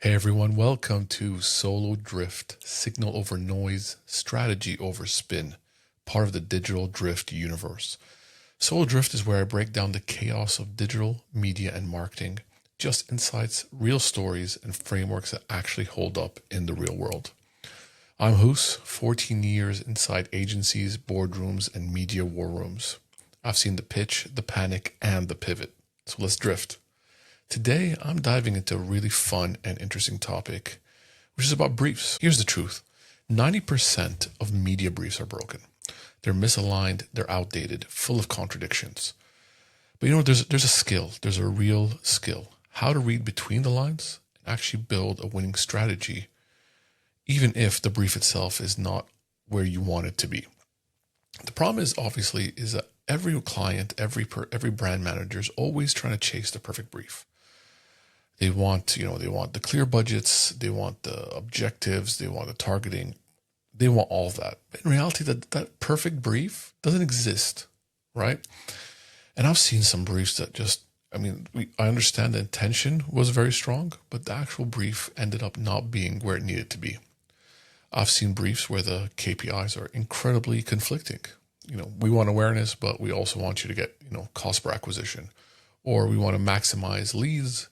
Hey everyone, welcome to Solo Drift, Signal over Noise, Strategy over Spin, part of the Digital Drift universe. Solo Drift is where I break down the chaos of digital, media, and marketing, just insights, real stories, and frameworks that actually hold up in the real world. I'm Hus, 14 years inside agencies, boardrooms, and media war rooms. I've seen the pitch, the panic, and the pivot. So let's drift. Today, I'm diving into a really fun and interesting topic, which is about briefs. Here's the truth. 90% of media briefs are broken. They're misaligned, they're outdated, full of contradictions. But there's a skill, there's a real skill. How to read between the lines and actually build a winning strategy, even if the brief itself is not where you want it to be. The problem is that every client, every brand manager is always trying to chase the perfect brief. They want the clear budgets, they want the objectives, they want the targeting, they want all of that. But in reality, that perfect brief doesn't exist, right? And I've seen some briefs that I understand the intention was very strong, but the actual brief ended up not being where it needed to be. I've seen briefs where the KPIs are incredibly conflicting. We want awareness, but we also want you to get, cost per acquisition, or we want to maximize leads,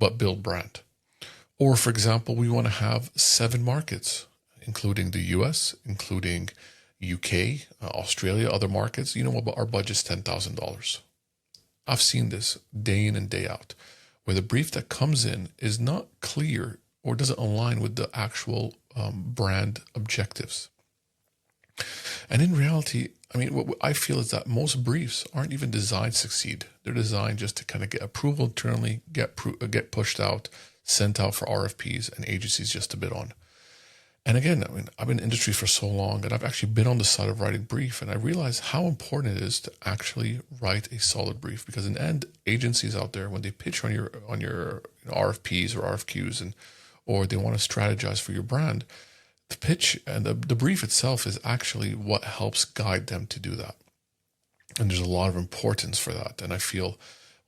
but build brand. Or for example, we want to have 7 markets, including the US, including UK, Australia, other markets. Our budget's $10,000. I've seen this day in and day out, where the brief that comes in is not clear or doesn't align with the actual brand objectives. And in reality, what I feel is that most briefs aren't even designed to succeed. They're designed just to kind of get approval internally, get pushed out, sent out for RFPs and agencies just to bid on. And again, I've been in industry for so long, and I've actually been on the side of writing brief, and I realize how important it is to actually write a solid brief. Because in the end, agencies out there, when they pitch on your RFPs or RFQs, or they want to strategize for your brand, the pitch and the brief itself is actually what helps guide them to do that. And there's a lot of importance for that. And I feel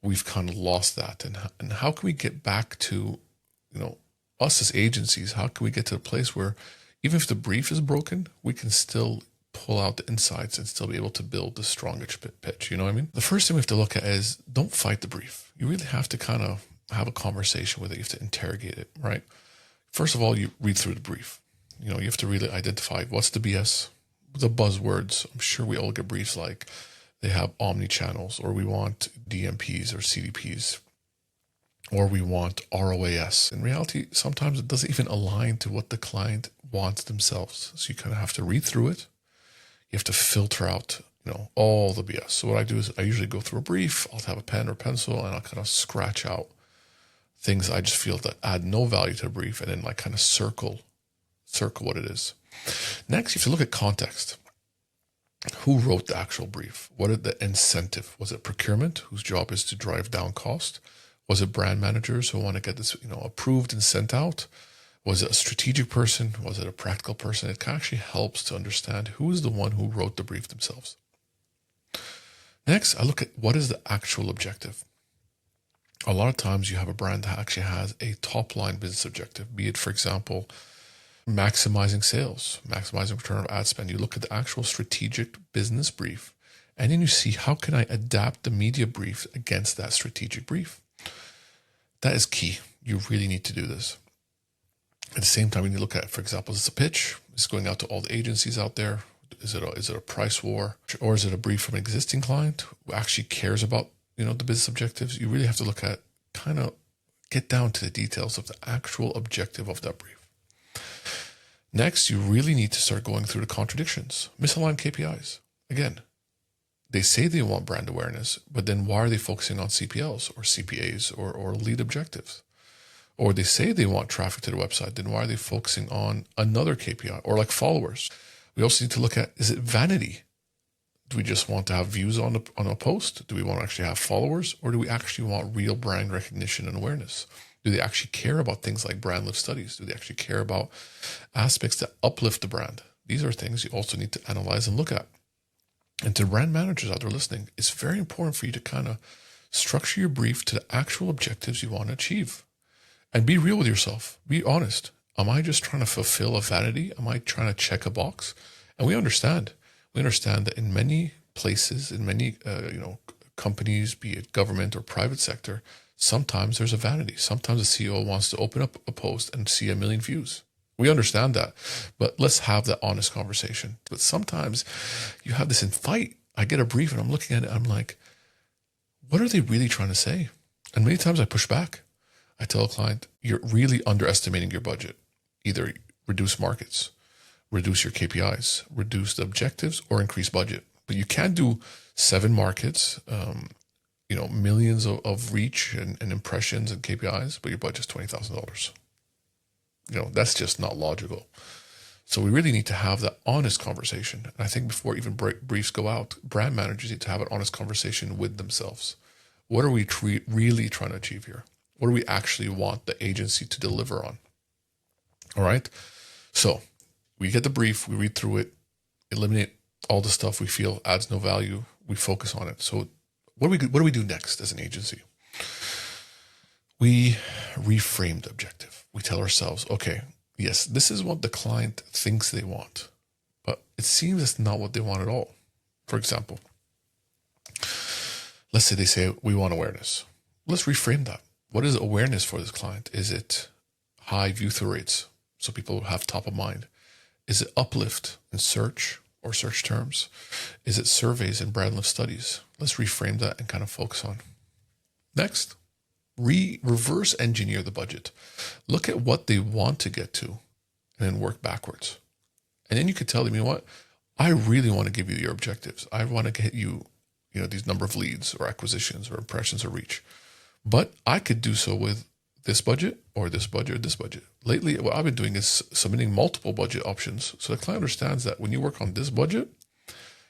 we've kind of lost that. And how can we get back to, us as agencies, how can we get to a place where even if the brief is broken, we can still pull out the insights and still be able to build the strongest pitch? You know what I mean? The first thing we have to look at is don't fight the brief. You really have to kind of have a conversation with it. You have to interrogate it, right? First of all, you read through the brief. You have to really identify what's the BS, the buzzwords. I'm sure we all get briefs like they have omni-channels, or we want DMPs or CDPs, or we want ROAS. In reality, sometimes it doesn't even align to what the client wants themselves. So you kind of have to read through it. You have to filter out, all the BS. So what I do is I usually go through a brief. I'll have a pen or pencil, and I'll kind of scratch out things I just feel that add no value to the brief, and then kind of circle what it is. Next, you have to look at context. Who wrote the actual brief? What is the incentive? Was it procurement, whose job is to drive down cost? Was it brand managers who want to get this, approved and sent out? Was it a strategic person? Was it a practical person? It actually helps to understand who is the one who wrote the brief themselves. Next, I look at what is the actual objective. A lot of times you have a brand that actually has a top line business objective, be it, for example, maximizing sales, maximizing return of ad spend. You look at the actual strategic business brief, and then you see, how can I adapt the media brief against that strategic brief? That is key. You really need to do this. At the same time, when you look at, for example, is this a pitch? It's going out to all the agencies out there. Is it a price war? Or is it a brief from an existing client who actually cares about, the business objectives? You really have to look at, kind of get down to the details of the actual objective of that brief. Next, you really need to start going through the contradictions. Misaligned KPIs. Again, they say they want brand awareness, but then why are they focusing on CPLs or CPAs or lead objectives? Or they say they want traffic to the website, then why are they focusing on another KPI, or like followers? We also need to look at, is it vanity? Do we just want to have views on a post? Do we want to actually have followers? Or do we actually want real brand recognition and awareness? Do they actually care about things like brand lift studies? Do they actually care about aspects that uplift the brand? These are things you also need to analyze and look at. And to brand managers out there listening, it's very important for you to kind of structure your brief to the actual objectives you want to achieve. And be real with yourself. Be honest. Am I just trying to fulfill a vanity? Am I trying to check a box? And we understand. We understand that in many places, in many companies, be it government or private sector, sometimes there's a vanity. Sometimes the CEO wants to open up a post and see 1 million views. We understand that, but let's have that honest conversation. But sometimes you have this in fight. I get a brief and I'm looking at it. I'm like, what are they really trying to say? And many times I push back. I tell a client, you're really underestimating your budget. Either reduce markets, reduce your KPIs, reduce the objectives, or increase budget. But you can't do 7 markets, millions of reach and impressions and KPIs, but your budget's $20,000. That's just not logical. So we really need to have that honest conversation. And I think before even briefs go out, brand managers need to have an honest conversation with themselves. What are we really trying to achieve here? What do we actually want the agency to deliver on? All right. So we get the brief, we read through it, eliminate all the stuff we feel adds no value. We focus on it. So what do we do next as an agency? We reframe the objective. We tell ourselves, okay, yes, this is what the client thinks they want, but it seems it's not what they want at all. For example, let's say they say, we want awareness. Let's reframe that. What is awareness for this client? Is it high view-through rates, so people have top of mind? Is it uplift in search or search terms? Is it surveys and brand lift studies? Let's reframe that and kind of focus on. Next, reverse engineer the budget. Look at what they want to get to and then work backwards. And then you could tell them, you know what? I really want to give you your objectives. I want to get you, these number of leads or acquisitions or impressions or reach. But I could do so with this budget or this budget or this budget. Lately, what I've been doing is submitting multiple budget options. So the client understands that when you work on this budget,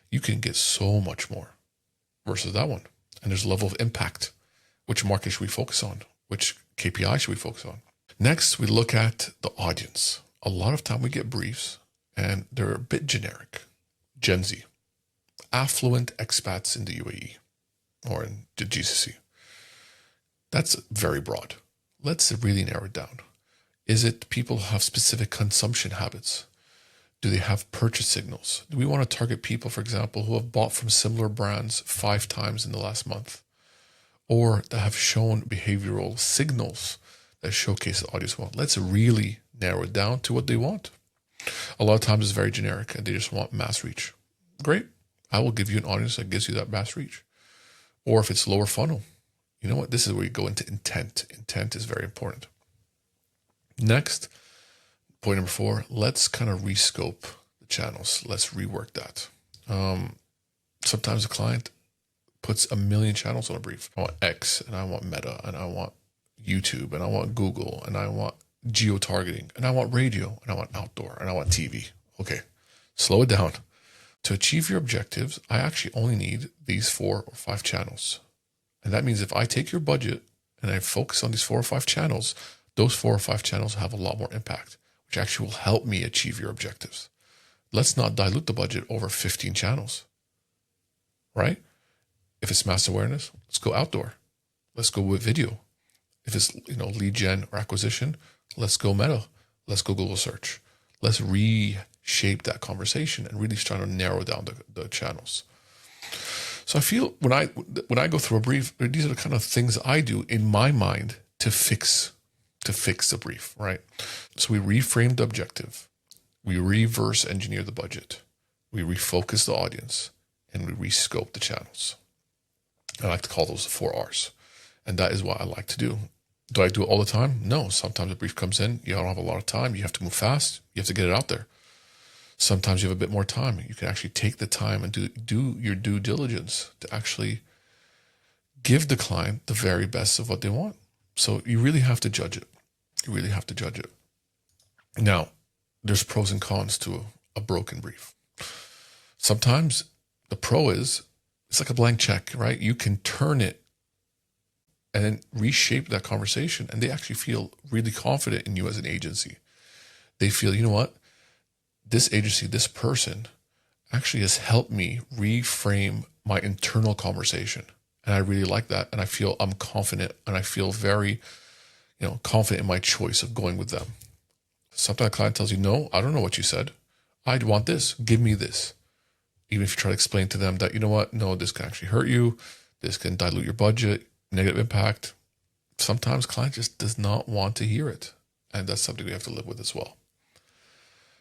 you can get so much more versus that one. And there's a level of impact. Which market should we focus on? Which KPI should we focus on? Next, we look at the audience. A lot of time we get briefs and they're a bit generic. Gen Z, affluent expats in the UAE or in the GCC. That's very broad. Let's really narrow it down. Is it people who have specific consumption habits? Do they have purchase signals? Do we want to target people, for example, who have bought from similar brands 5 times in the last month? Or that have shown behavioral signals that showcase the audience well? Let's really narrow it down to what they want. A lot of times it's very generic and they just want mass reach. Great. I will give you an audience that gives you that mass reach. Or if it's lower funnel, you know what? This is where you go into intent. Intent is very important. Next, point number 4, let's kind of rescope the channels. Let's rework that. Sometimes a client puts 1 million channels on a brief. I want X and I want Meta and I want YouTube and I want Google and I want geo-targeting and I want radio and I want outdoor and I want TV. Okay, slow it down. To achieve your objectives, I actually only need these 4 or 5 channels. And that means if I take your budget and I focus on these 4 or 5 channels, those 4 or 5 channels have a lot more impact, which actually will help me achieve your objectives. Let's not dilute the budget over 15 channels, right? If it's mass awareness, let's go outdoor. Let's go with video. If it's lead gen or acquisition, let's go Meta. Let's go Google search. Let's reshape that conversation and really try to narrow down the channels. So I feel when I go through a brief, these are the kind of things I do in my mind to fix the brief, right? So we reframe the objective, we reverse engineer the budget, we refocus the audience, and we rescope the channels. I like to call those the 4 R's. And that is what I like to do. Do I do it all the time? No. Sometimes a brief comes in, you don't have a lot of time, you have to move fast, you have to get it out there. Sometimes you have a bit more time. You can actually take the time and do your due diligence to actually give the client the very best of what they want. So you really have to judge it. You really have to judge it. Now, there's pros and cons to a broken brief. Sometimes the pro is, it's like a blank check, right? You can turn it and then reshape that conversation, and they actually feel really confident in you as an agency. They feel, you know what? This agency, this person actually has helped me reframe my internal conversation. And I really like that. And I feel I'm confident and I feel very, confident in my choice of going with them. Sometimes a client tells you, no, I don't know what you said. I want this. Give me this. Even if you try to explain to them that, you know what, no, this can actually hurt you. This can dilute your budget, negative impact. Sometimes client just does not want to hear it. And that's something we have to live with as well.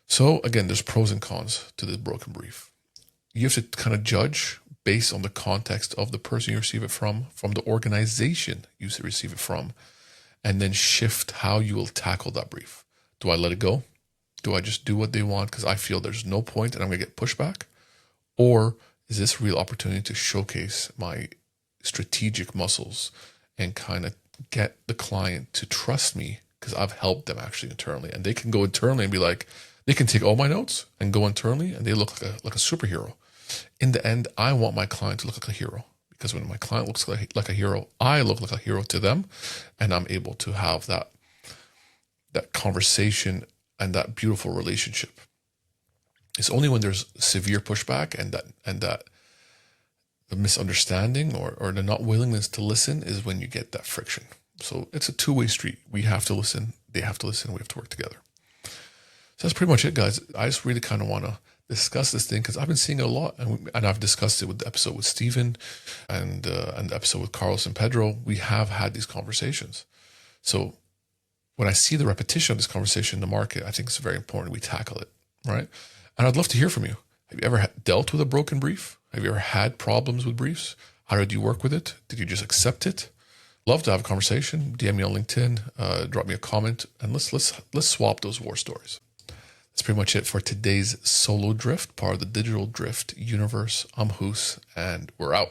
So again, there's pros and cons to this broken brief. You have to kind of judge based on the context of the person you receive it from the organization you receive it from, and then shift how you will tackle that brief. Do I let it go? Do I just do what they want because I feel there's no point and I'm going to get pushback? Or is this a real opportunity to showcase my strategic muscles and kind of get the client to trust me because I've helped them actually internally, and they can go internally and be like, they can take all my notes and go internally and they look like a superhero. In the end, I want my client to look like a hero, because when my client looks like a hero, I look like a hero to them, and I'm able to have that conversation and that beautiful relationship. It's only when there's severe pushback and that the misunderstanding or the not willingness to listen is when you get that friction. So it's a two-way street. We have to listen. They have to listen. We have to work together. So that's pretty much it, guys. I just really kind of want to discuss this thing because I've been seeing it a lot, and I've discussed it with the episode with Steven and the episode with Carlos and Pedro. We have had these conversations. So when I see the repetition of this conversation in the market, I think it's very important we tackle it, right? And I'd love to hear from you. Have you ever dealt with a broken brief? Have you ever had problems with briefs? How did you work with it? Did you just accept it? Love to have a conversation. DM me on LinkedIn, drop me a comment, and let's swap those war stories. That's pretty much it for today's solo drift, part of the digital drift universe. I'm Hoos, and we're out.